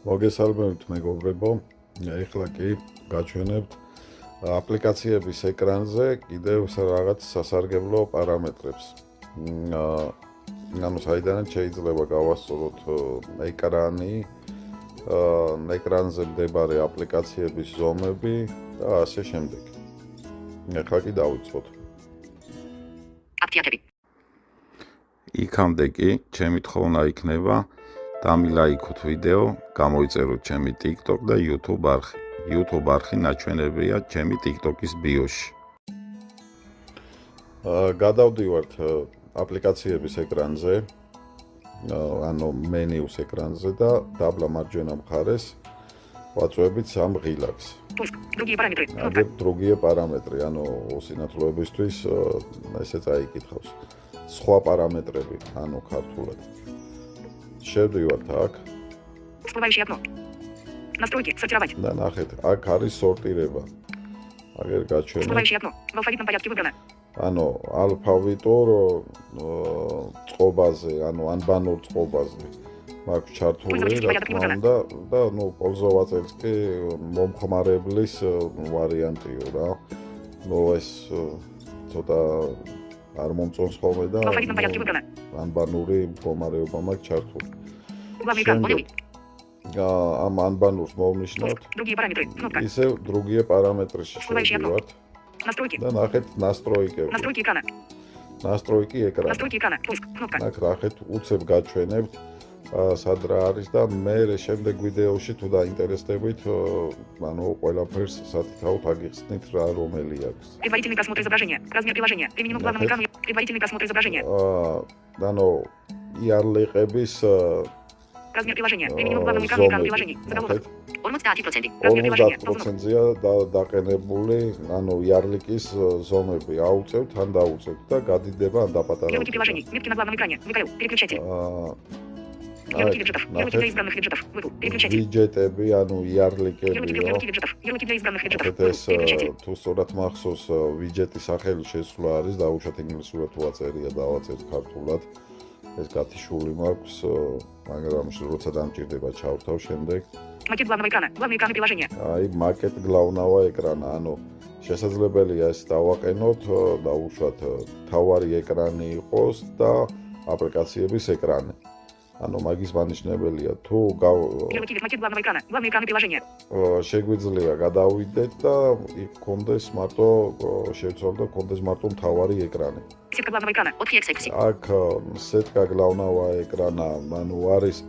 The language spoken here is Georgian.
მოგესალმებით მეგობრებო, ეხლა კი გაჩვენებთ აპლიკაციების ეკრანზე კიდევ რაღაც სასარგებლო პარამეტრებს. ანუ საიდანაც შეიძლება გავასწოროთ ეკრანი, ეკრანზე მდებარე აპლიკაციების ზომები და ასე შემდეგ. ეხლა კი დავიწყოთ. აქტიატები. იქამდე კი ჩემი თხოვნა იქნება დამილაიქოთ ვიდეო, გამოიწეროთ ჩემი TikTok და YouTube არხი. YouTube არხი ნაჩვენებია ჩემი TikTok-ის ბიოში. გადავდივართ აპლიკაციების ეკრანზე, ანუ მენიუს ეკრანზე და დაბლა მარჯვენა მხარეს ვაწვევით სამ ღილაკს. Другие параметры. აგერ другие параметры, ანუ სინათლოებისთვის ესე წაიკითხავს. სხვა პარამეტრები, ანუ ქართულად. შევდივართ აქ. Всплывающее окно. Настройки. Сортировать. და ნახეთ, აქ არის სორტირება. აგერ გაჩვენე. Всплывающее окно. В алфавитном порядке выбрано. ანუ ალფავიტურ წყობაზე, ანუ ანბანურ წყობაზე. მაქვს ჩართული რა თქმა უნდა და ნუ პользователს კი მომხმარებლის ვარიანტიო რა. ნუ ეს ცოტა არ მომწონს ხოლმე და В алфавитном порядке выбрано. ანბანური მდგომარეობა მაქვს ჩართული. Главный экран. Полевый. ამ ანბანურს მოვნიშნავთ. Другие параметры. Кнопка. ისევ другие параметры Всплывающее окно. შევდივართ. Настройки. და ნახეთ настройки. Настройки экрана. настройки экрана. Настройки экрана. Пуск. Кнопка. აქ ნახეთ, უცებ გაჩვენებთ სად რა არის და მე შემდეგ ვიდეოში თუ დაინტერესდებით, ანუ ყველაფერს სათითაოდ აგიხსნით რა რომელი აქვს. Предварительный просмотр изображения. Размер приложения. Применено к главному экрану. Предварительный просмотр изображения. ანუ იარლიყების Размер приложения. Применено к главному экрану экрана приложений. Заголовок. 50%. Размер приложения. 50%-ია დაყენებული, ანუ იარლიკის ზომები აუწევთ, ან დაუწევთ და გადიდება ან დაპატარავთ. Ярлыки приложений. Метки на главном экране. ВКЛ. Переключатель. Ярлыки виджетов. Ярлыки для избранных виджетов. Выпал. Переключатель. ვიჯეტები, ანუ Ярлыки იარლიკებიო. виджетов. Ярлыки для избранных виджетов. ეს Переключатель. თუ სწორად მახსოვს ვიჯეტის სახელი შესვლა არის, დავუშვათ ინგლისურად თუ აწერია, დავაწერთ ქართულად. ეს გათიშული მაქვს, მაგრამ როცა დამჭირდება ჩავრთავ შემდეგ. Макет главного экрана. Главные экраны приложения. აი, макет главного экрана, ანუ შესაძლებელია ეს დავაყენოთ, დავუშვათ თავარი ეკრანი იყოს და აპლიკაციების ეკრანი. ანუ მაგის მანიშნებელია თუ Ярлыки макет главного экрана. Главные экраны приложения. შეგვიძლია გადავიდეთ და იქ კონდეს მარტო შევცვალოთ და კონდეს მარტო მთავარი ეკრანი. Сетка главного экрана. От HXX. აქ სეტკა главного экрана, ანუ არის